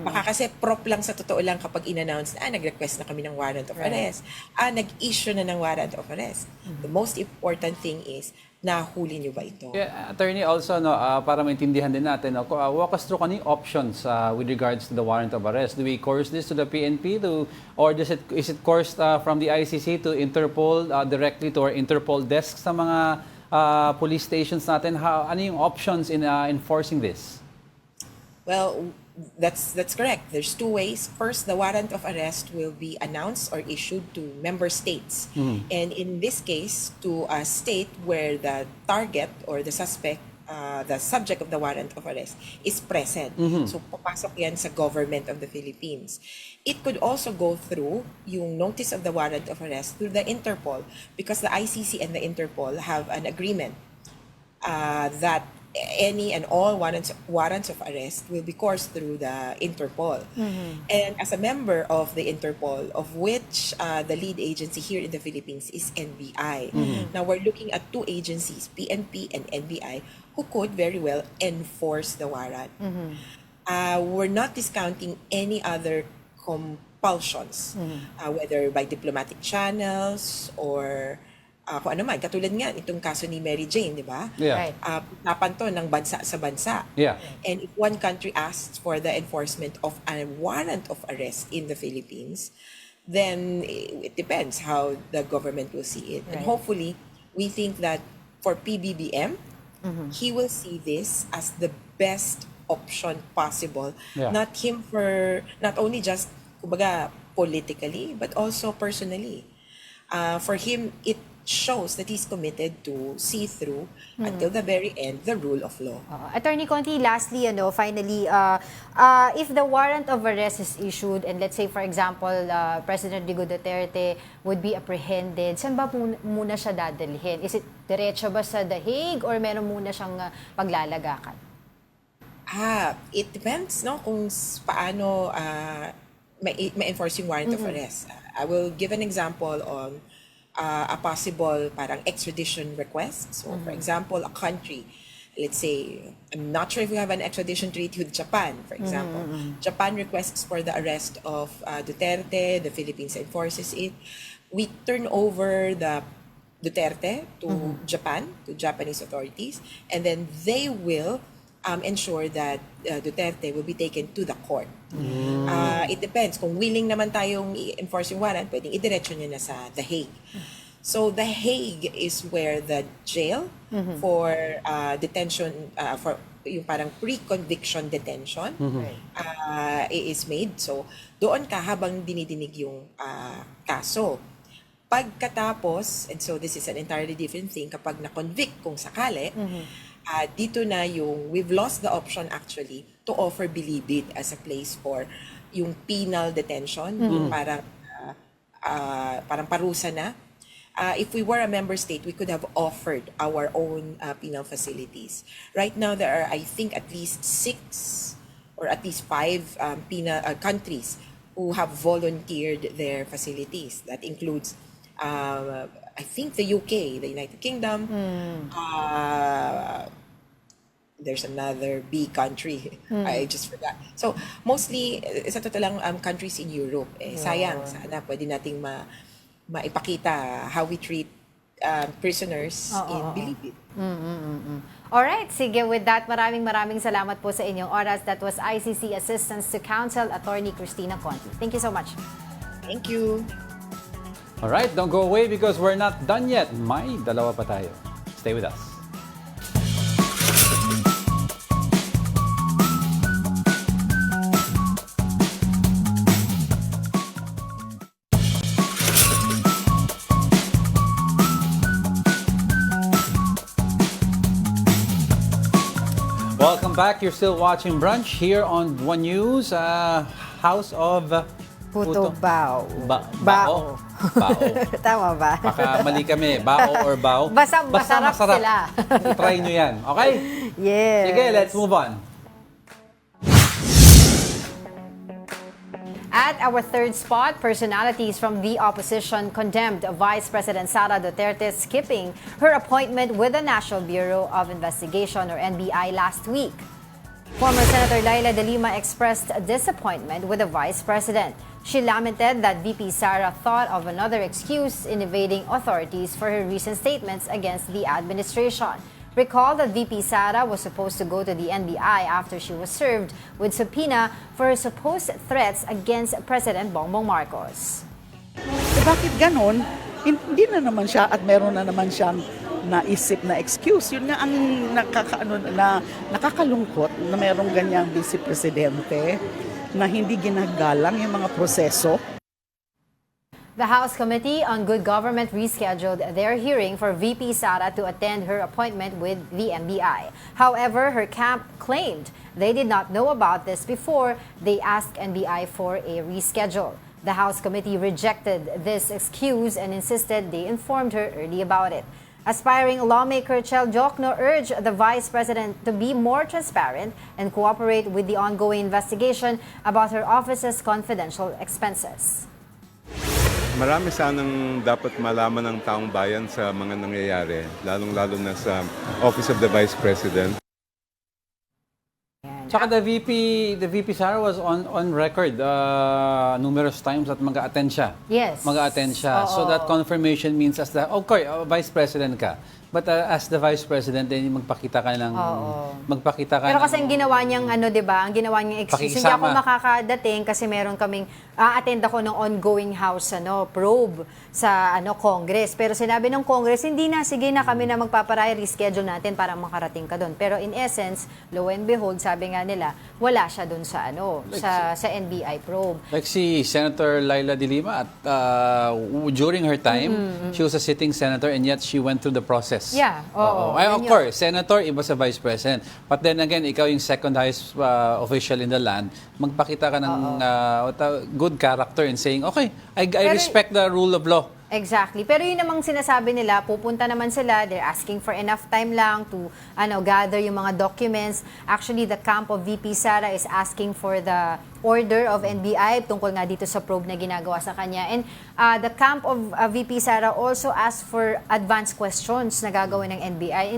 Baka kasi prop lang sa totoo lang kapag in-announce na nag-request na kami ng warrant of arrest, nag-issue na ng warrant of arrest. The most important thing is, nahuli niyo ba ito? Yeah, attorney, also para maintindihan din natin, walk us through kanina options with regards to the warrant of arrest. Do we course this to the PNP or is it coursed from the ICC to Interpol directly to our Interpol desk sa mga police stations natin? Ano yung options in enforcing this? Well, that's correct. There's two ways. First, the warrant of arrest will be announced or issued to member states. And in this case, to a state where the target or the suspect, the subject of the warrant of arrest is present. So, papasok yan sa government of the Philippines. It could also go through yung notice of the warrant of arrest through the Interpol, because the ICC and the Interpol have an agreement that any and all warrants of arrest will be coursed through the Interpol. And as a member of the Interpol, of which the lead agency here in the Philippines is NBI. Now we're looking at two agencies, PNP and NBI, who could very well enforce the warrant. We're not discounting any other compulsions, whether by diplomatic channels or kung ano man, katulad nga itong kaso ni Mary Jane, di ba? Yeah. Napan to ng bansa sa bansa. Yeah. And if one country asks for the enforcement of a warrant of arrest in the Philippines, then it depends how the government will see it. And hopefully, we think that for PBBM, he will see this as the best option possible. Yeah. Not only just, kumbaga, politically, but also personally. For him, it shows that he's committed to see through until the very end the rule of law. Attorney Conti, lastly, finally, if the warrant of arrest is issued and let's say, for example, President Duterte would be apprehended, saan ba muna siya dadalhin? Is it diretso ba sa The Hague or meron muna siyang paglalagakan? It depends, no, kung paano ma-enforce yung warrant of arrest. I will give an example on a possible parang extradition request. So, for example, a country, let's say, I'm not sure if we have an extradition treaty with Japan, for example. Japan requests for the arrest of Duterte, the Philippines enforces it. We turn over the Duterte to Japan, to Japanese authorities, and then they will ensure that Duterte will be taken to the court. It depends. Kung willing naman tayong i-enforce yung warrant, pwedeng idiretso niya na sa The Hague. So The Hague is where the jail for detention, for yung parang pre-conviction detention is made. So doon ka habang dinidinig yung kaso. Pagkatapos, and so this is an entirely different thing, kapag na-convict kung sakali, dito na yung, we've lost the option actually to offer Bilibid as a place for yung penal detention, yung parang parusa na. If we were a member state, we could have offered our own penal facilities. Right now, there are, I think, at least 6 or at least 5 penal countries who have volunteered their facilities. That includes, I think, the UK, the United Kingdom. There's another B country. I just forgot. So, mostly, sa totoo lang, countries in Europe. Sayang, sana pwede nating maipakita how we treat prisoners in Bilibid. Alright, sige, with that, maraming salamat po sa inyong oras. That was ICC Assistance to Counsel, Attorney Cristina Conti. Thank you so much. Thank you. Alright, don't go away because we're not done yet. May dalawa pa tayo. Stay with us. Welcome back. You're still watching Brunch here on One News. House of Puto Bao. Bao. Tama ba? Baka mali kami. Bao or bao. Basta masarap sila. Try nyo yan. Okay? Yes. Sige, let's move on. At our third spot, personalities from the opposition condemned Vice President Sara Duterte skipping her appointment with the National Bureau of Investigation or NBI last week. Former Senator Laila de Lima expressed disappointment with the Vice President. She lamented that VP Sara thought of another excuse in evading authorities for her recent statements against the administration. Recall that VP Sara was supposed to go to the NBI after she was served with subpoena for her supposed threats against President Bongbong Marcos. Bakit ganon? Hindi na naman siya at meron na naman siyang naisip na excuse. Yun nga ang nakakalungkot na merong ganyang vice presidente na hindi ginagalang yung mga proseso. The House Committee on Good Government rescheduled their hearing for VP Sara to attend her appointment with the NBI. However, her camp claimed they did not know about this before they asked NBI for a reschedule. The House Committee rejected this excuse and insisted they informed her early about it. Aspiring lawmaker Chel Jokno urged the Vice President to be more transparent and cooperate with the ongoing investigation about her office's confidential expenses. Marami sanang dapat malaman ng taong bayan sa mga nangyayari, lalong-lalo na sa Office of the Vice President. Tsaka the VP Sara was on record numerous times at mag-a-attend siya. Yes. Mag-a-attend siya. Oo. So that confirmation means as the, okay, Vice President ka. But as the Vice President, then magpakita ka ng... Magpakita ka Pero kasi ng- ang ginawa niyang di ba? Ang ginawa niyang excuse, hindi Pakisama. ako makakadating kasi meron kaming attend ako ng ongoing house probe sa Congress. Pero sinabi ng Congress, hindi na, sige na kami na magpaparaya, reschedule natin para makarating ka doon. Pero in essence, lo and behold, sabi nga nila, wala siya doon sa sa NBI probe. Like si Senator Laila de Lima, at during her time, she was a sitting senator and yet she went through the process. Yeah, oo. Ay, Yun of yun. course, senator, iba sa vice president. But then again, ikaw yung second highest official in the land, magpakita ka ng good character in saying, okay, I respect the rule of law. Exactly. Pero yun namang sinasabi nila, pupunta naman sila, they're asking for enough time lang to gather yung mga documents. Actually, the camp of VP Sara is asking for the order of NBI tungkol nga dito sa probe na ginagawa sa kanya. And the camp of VP Sara also asked for advance questions na gagawin ng NBI.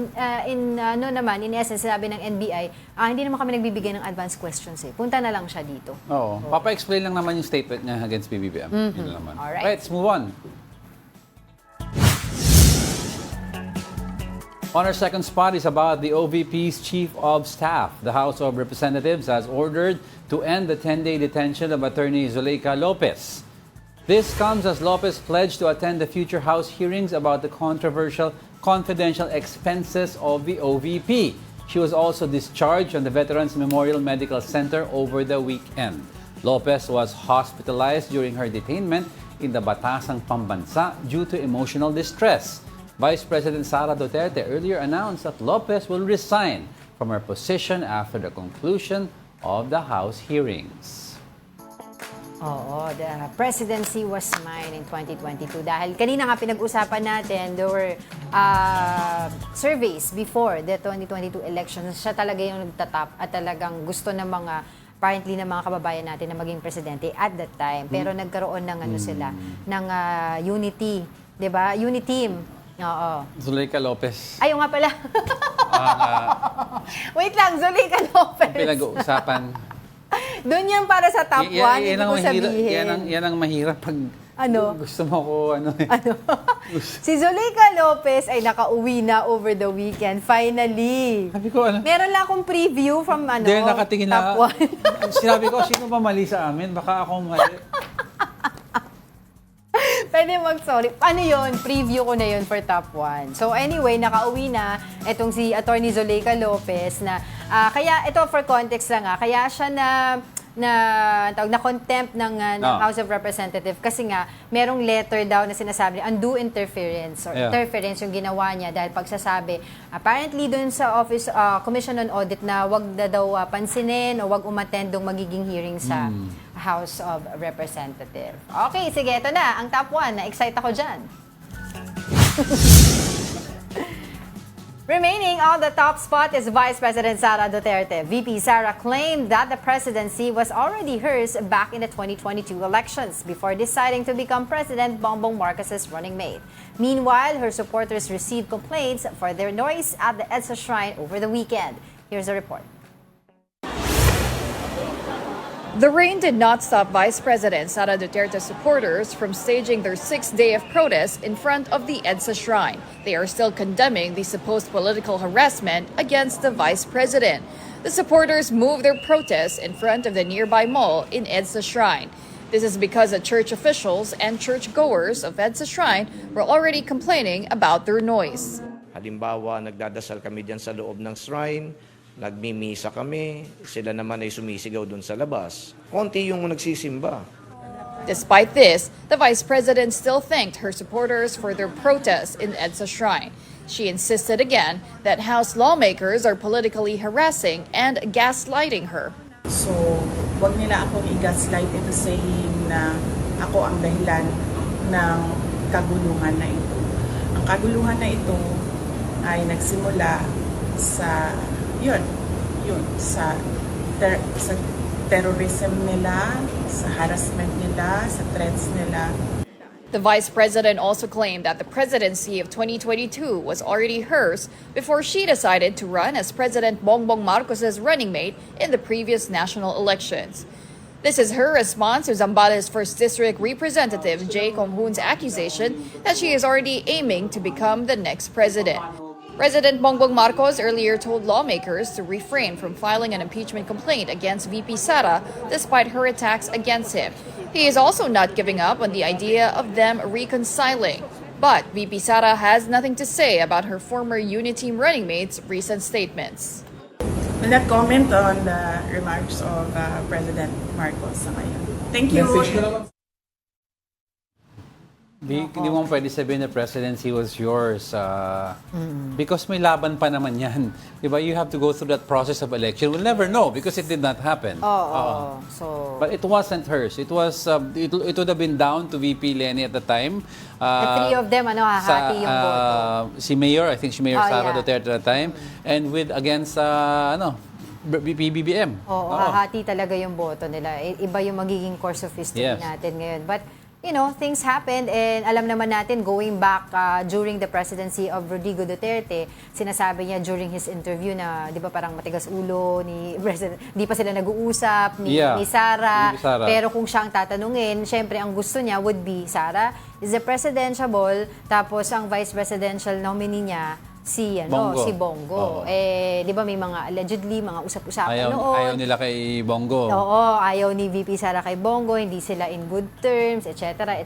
In essence, sinabi ng NBI, hindi naman kami nagbibigay ng advance questions eh. Punta na lang siya dito. Oo. Papa-explain lang naman yung statement niya against BBM. Yun naman. Alright. Let's move on. On our second spot is about the OVP's Chief of Staff. The House of Representatives has ordered to end the 10-day detention of Attorney Zuleika Lopez. This comes as Lopez pledged to attend the future House hearings about the controversial confidential expenses of the OVP. She was also discharged from the Veterans Memorial Medical Center over the weekend. Lopez was hospitalized during her detainment in the Batasang Pambansa due to emotional distress. Vice President Sara Duterte earlier announced that Lopez will resign from her position after the conclusion of the House hearings. Oo, the presidency was mine in 2022. Dahil kanina nga pinag-usapan natin, there were surveys before the 2022 elections. Siya talaga yung nagtatap at talagang gusto ng mga apparently ng mga kababayan natin na maging presidente at that time. Pero nagkaroon ng sila, ng unity, 'di ba? Unity team. Oo. Zuleika Lopez. Ayaw nga pala. Wait lang, Zuleika Lopez. Pinag-uusapan. Doon yan para sa top 1, hindi ko sabihin. Yan ang mahirap pag gusto mo ko Si Zuleika Lopez ay nakauwi na over the weekend. Finally. Sabi ko, Meron lang akong preview from nakatingin top 1. Sinabi ko, sino ba mali sa amin? Baka ako mali. Pwede mag-sorry. Ano yun? Preview ko na yun for top 1. So anyway, nakauwi na itong si Attorney Zuleika Lopez na kaya ito for context lang kaya siya na contempt ng House of Representatives kasi nga merong letter daw na sinasabi undue interference or interference yung ginawa niya dahil pagsasabi apparently dun sa Office Commission on Audit na wag na daw pansinin o wag umattend ng magiging hearing sa House of Representatives. Okay, sige, ito na ang top 1. Na-excite ako dyan. Remaining on the top spot is Vice President Sara Duterte. VP Sara claimed that the presidency was already hers back in the 2022 elections before deciding to become President Bongbong Marcos's running mate. Meanwhile, her supporters received complaints for their noise at the EDSA shrine over the weekend. Here's a report. The rain did not stop Vice President Sara Duterte supporters from staging their sixth day of protest in front of the EDSA shrine. They are still condemning the supposed political harassment against the Vice President. The supporters moved their protests in front of the nearby mall in EDSA shrine. This is because the church officials and churchgoers of EDSA shrine were already complaining about their noise. Halimbawa, nagdadasal kami dyan sa loob ng shrine, nagmimisa kami, sila naman ay sumisigaw dun sa labas. Konti yung nagsisimba. Despite this, the Vice President still thanked her supporters for their protests in EDSA shrine. She insisted again that House lawmakers are politically harassing and gaslighting her. So, wag nila akong i-gaslight into saying na ako ang dahilan ng kaguluhan na ito. Ang kaguluhan na ito ay nagsimula sa sa terrorism nila, sa harassment nila, sa threats nila. The Vice President also claimed that the presidency of 2022 was already hers before she decided to run as President Bongbong Marcos's running mate in the previous national elections. This is her response to Zambales 1st District Representative Jay Conghun's accusation that she is already aiming to become the next president. President Bongbong Marcos earlier told lawmakers to refrain from filing an impeachment complaint against VP Sara despite her attacks against him. He is also not giving up on the idea of them reconciling. But VP Sara has nothing to say about her former Uniteam running mate's recent statements. Will not comment on the remarks of President Marcos sa ngayon. Thank you. Hindi mo pwede sabihin na presidency was yours because may laban pa naman yan. Diba? You have to go through that process of election. We'll never know because it did not happen. So, but it wasn't hers. It was it would have been down to VP Lenny at the time. the three of them, hahati yung boto. Si Mayor, I think si Mayor Sara yeah. Duterte at the time. And with against BBM. Hahati talaga yung boto nila. Iba yung magiging course of history natin ngayon. But things happened and alam naman natin going back during the presidency of Rodrigo Duterte, sinasabi niya during his interview na 'di ba parang matigas ulo ni President, di pa sila nag-uusap ni Sara. Pero kung siya ang tatanungin, syempre ang gusto niya would be Sara is the presidential, tapos ang vice presidential nominee niya si Bongo. Di ba may mga allegedly mga usap-usapan noon. Ayaw nila kay Bongo. Oo, ayaw ni VP Sara kay Bongo, hindi sila in good terms, etc.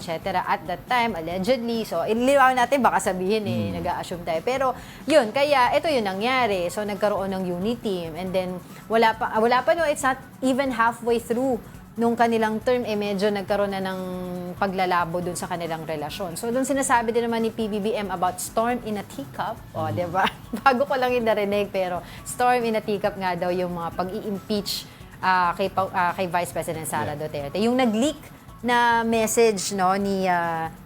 At that time, allegedly. So, iliwan natin, baka sabihin nag-a-assume tayo. Pero, yun, kaya ito yung nangyari. So, nagkaroon ng Uniteam. And then, wala pa no, it's not even halfway through nung kanilang term, medyo nagkaroon na ng paglalabo dun sa kanilang relasyon. So, dun sinasabi din naman ni PBBM about storm in a teacup. O, diba? Bago ko lang yung narinig, pero storm in a teacup nga daw yung mga pag-i-impeach kay Vice President Sara Duterte. Yung nag-leak na message ni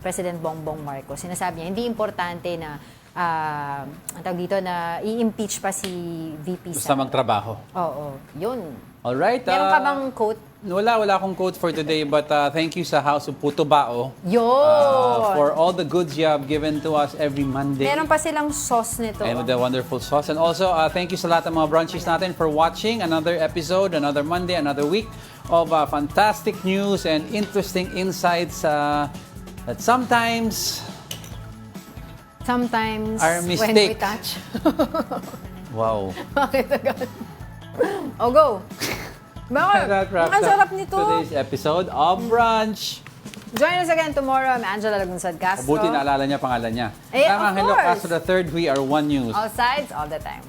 President Bongbong Marcos, sinasabi niya, hindi importante na ang tawag dito na i-impeach pa si VP Sara. Basta magtrabaho. Oo, yun. Alright. Meron ka bang quote? Wala akong quote for today, but thank you sa House of Puto Bao for all the goods you have given to us every Monday. Meron pa silang sauce nito. And with the wonderful sauce. And also, thank you sa lahat ng mga brunchies natin for watching another episode, another Monday, another week of fantastic news and interesting insights that sometimes are when we mistake. touch. Wow. Bakit agad? Oh, go. That wraps Ang sarap nito. Today's episode of Brunch. Join us again tomorrow. I'm Angela Lagunzad-Castro. Buti naalala niya pangalan niya. Of Angelo course. Castro III, we are One News. All sides, all the time.